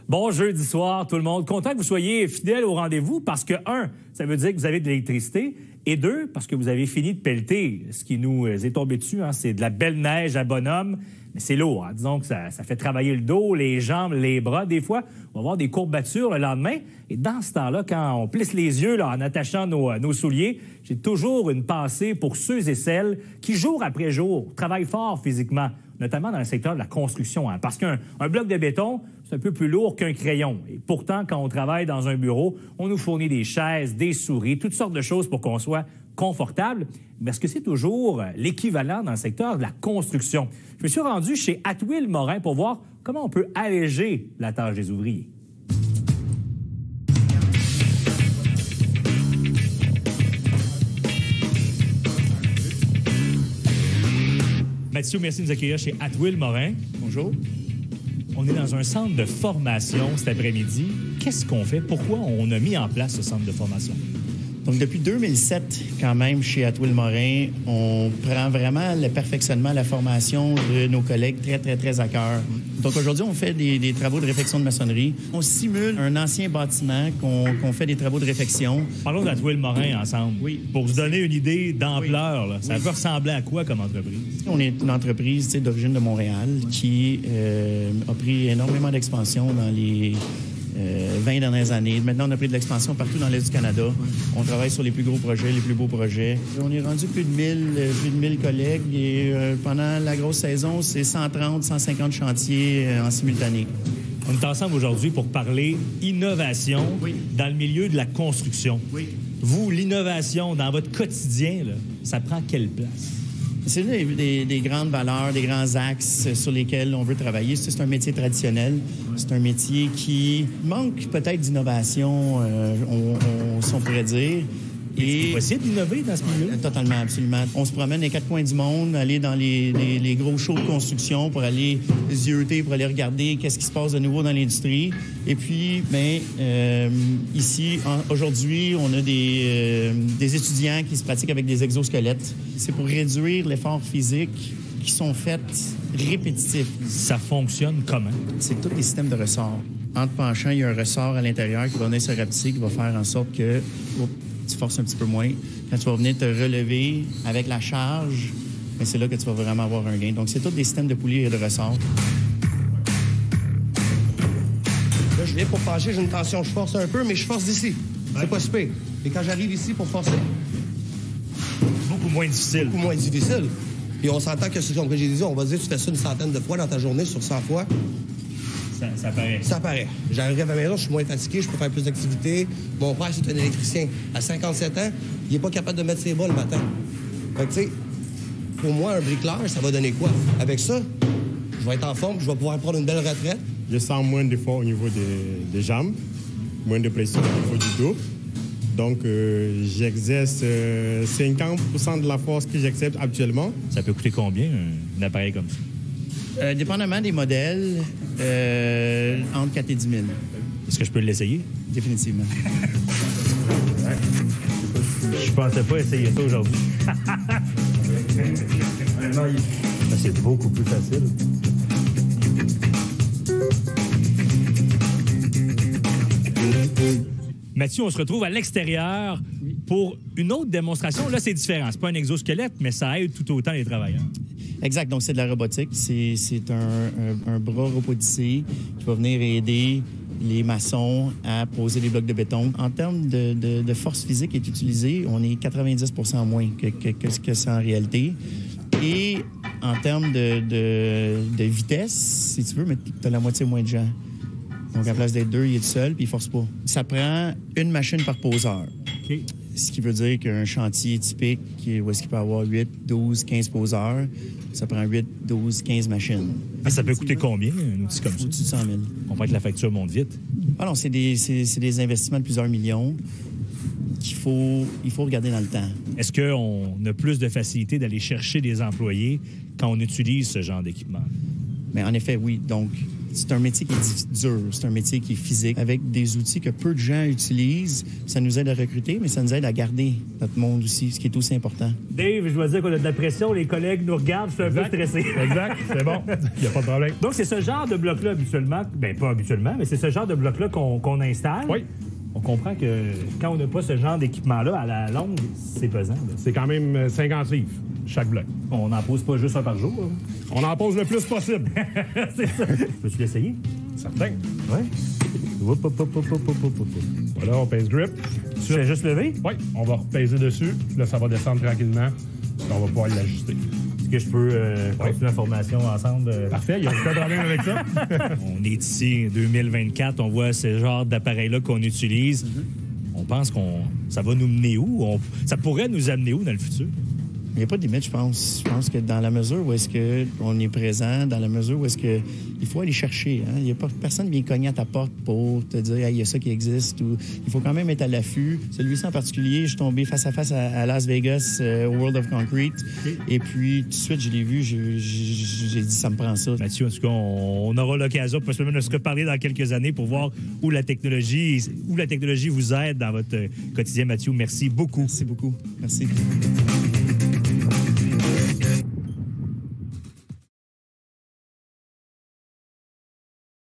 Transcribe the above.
Bon jeudi soir, tout le monde. Content que vous soyez fidèles au rendez-vous parce que, un, ça veut dire que vous avez de l'électricité et deux, parce que vous avez fini de pelleter. Ce qui nous est tombé dessus, c'est de la belle neige à bonhomme. Mais c'est lourd. Disons que ça fait travailler le dos, les jambes, les bras. Des fois, on va avoir des courbatures le lendemain. Et dans ce temps-là, quand on plisse les yeux en attachant nos souliers, j'ai toujours une pensée pour ceux et celles qui, jour après jour, travaillent fort physiquement, notamment dans le secteur de la construction. Parce qu'un bloc de béton, c'est un peu plus lourd qu'un crayon. Et pourtant, quand on travaille dans un bureau, on nous fournit des chaises, des souris, toutes sortes de choses pour qu'on soit confortable. Mais est-ce que c'est toujours l'équivalent dans le secteur de la construction? Je me suis rendu chez Atwill Morin pour voir comment on peut alléger la tâche des ouvriers. Mathieu, merci de nous accueillir chez Atwill Morin. Bonjour. On est dans un centre de formation cet après-midi. Qu'est-ce qu'on fait? Pourquoi on a mis en place ce centre de formation? Donc, depuis 2007, quand même, chez Atwill Morin, on prend vraiment le perfectionnement, la formation de nos collègues très à cœur. Donc, aujourd'hui, on fait des travaux de réfection de maçonnerie. On simule un ancien bâtiment qu'on fait des travaux de réfection. Parlons d'Atwill Morin ensemble. Oui. Pour vous donner une idée d'ampleur, là, ça Oui. peut ressembler à quoi comme entreprise? On est une entreprise d'origine de Montréal qui a pris énormément d'expansion dans les 20 dernières années. Maintenant, on a pris de l'expansion partout dans l'Est du Canada. On travaille sur les plus gros projets, les plus beaux projets. On est rendu plus de 1000 collègues et pendant la grosse saison, c'est 130, 150 chantiers en simultané. On est ensemble aujourd'hui pour parler innovation dans le milieu de la construction. Oui. Vous, l'innovation dans votre quotidien, là, ça prend quelle place? C'est des grandes valeurs, des grands axes sur lesquels on veut travailler. C'est un métier traditionnel. C'est un métier qui manque peut-être d'innovation, si on pourrait dire. C'est possible d'innover dans ce milieu? Totalement, absolument. On se promène les quatre coins du monde, aller dans les gros shows de construction pour aller zioter, pour aller regarder qu'est-ce qui se passe de nouveau dans l'industrie. Et puis, ici, aujourd'hui, on a des étudiants qui se pratiquent avec des exosquelettes. C'est pour réduire l'effort physique qui sont faits répétitifs. Ça fonctionne comment? C'est tous les systèmes de ressorts. En te penchant, il y a un ressort à l'intérieur qui va venir se rapetisser, qui va faire en sorte que tu forces un petit peu moins. Quand tu vas venir te relever avec la charge, c'est là que tu vas vraiment avoir un gain. Donc, c'est tous des systèmes de poulies et de ressorts. Là, je viens pour pencher, j'ai une tension. Je force un peu, mais je force d'ici. C'est pas super. Et quand j'arrive ici pour forcer... Beaucoup moins difficile. Beaucoup moins difficile. Et on s'entend que, comme j'ai dit, on va dire que tu fais ça une centaine de fois dans ta journée sur 100 fois. Ça paraît. Ça paraît. J'arrive à la maison, je suis moins fatigué, je peux faire plus d'activités. Mon père, c'est un électricien. À 57 ans, il n'est pas capable de mettre ses bas le matin. Fait que, tu sais, pour moi, un bricoleur, ça va donner quoi? Avec ça, je vais être en forme, je vais pouvoir prendre une belle retraite. Je sens moins d'effort au niveau des jambes, moins de pression au niveau du dos. Donc, j'exerce 50% de la force que j'accepte actuellement. Ça peut coûter combien, un appareil comme ça? Dépendamment des modèles, entre 4 et 10 000. Est-ce que je peux l'essayer? Définitivement. Je pensais pas essayer ça aujourd'hui. C'est beaucoup plus facile. Mathieu, on se retrouve à l'extérieur pour une autre démonstration. Là, c'est différent. C'est pas un exosquelette, mais ça aide tout autant les travailleurs. Exact. Donc, c'est de la robotique. C'est un bras robotisé qui va venir aider les maçons à poser des blocs de béton. En termes de force physique qui est utilisée, on est 90% moins que ce que c'est en réalité. Et en termes de vitesse, si tu veux, mais tu as la moitié moins de gens. Donc, à la place d'être deux, il est tout seul, puis il force pas. Ça prend une machine par poseur. OK. Ce qui veut dire qu'un chantier typique, où est-ce qu'il peut avoir 8, 12, 15 poseurs, ça prend 8, 12, 15 machines. Ça peut coûter combien, un outil comme ça? Au-dessus de 100 000. On voit que la facture monte vite. Ah non, c'est des investissements de plusieurs millions qu'il faut regarder dans le temps. Est-ce qu'on a plus de facilité d'aller chercher des employés quand on utilise ce genre d'équipement? Mais en effet, oui. Donc, c'est un métier qui est dur, c'est un métier qui est physique, avec des outils que peu de gens utilisent. Ça nous aide à recruter, mais ça nous aide à garder notre monde aussi, ce qui est aussi important. Dave, je dois dire qu'on a de la pression, les collègues nous regardent, je suis un peu stressé. Exact, c'est bon, il n'y a pas de problème. Donc, c'est ce genre de bloc-là habituellement, bien pas habituellement, mais c'est ce genre de bloc-là qu'on installe. Oui. On comprend que quand on n'a pas ce genre d'équipement-là, à la longue, c'est pesant. Là. C'est quand même 50 livres, chaque bloc. On n'en pose pas juste un par jour. Hein. On en pose le plus possible. C'est ça. Peux-tu l'essayer? Certain. Oui. Voilà, on pèse grip. Tu fais juste lever? Oui, on va repaiser dessus. Là, ça va descendre tranquillement. On va pouvoir l'ajuster. Est-ce que je peux continuer la formation ensemble? Parfait, il n'y a aucun problème avec ça. On est ici, en 2024, on voit ce genre d'appareil-là qu'on utilise. On pense ça va nous mener où? Ça pourrait nous amener où dans le futur? Il n'y a pas de limite, je pense. Je pense que dans la mesure où est-ce qu'on est présent, dans la mesure où est-ce que il faut aller chercher. Hein? Il n'y a pas personne qui vient cogner à ta porte pour te dire hey, il y a ça qui existe. Ou... Il faut quand même être à l'affût. Celui-ci en particulier, je suis tombé face à face à Las Vegas, au World of Concrete. Et puis, tout de suite, je l'ai vu, j'ai dit ça me prend ça. Mathieu, en tout cas, on aura l'occasion possiblement de se reparler dans quelques années pour voir où la technologie vous aide dans votre quotidien. Mathieu, merci beaucoup. Merci beaucoup. Merci.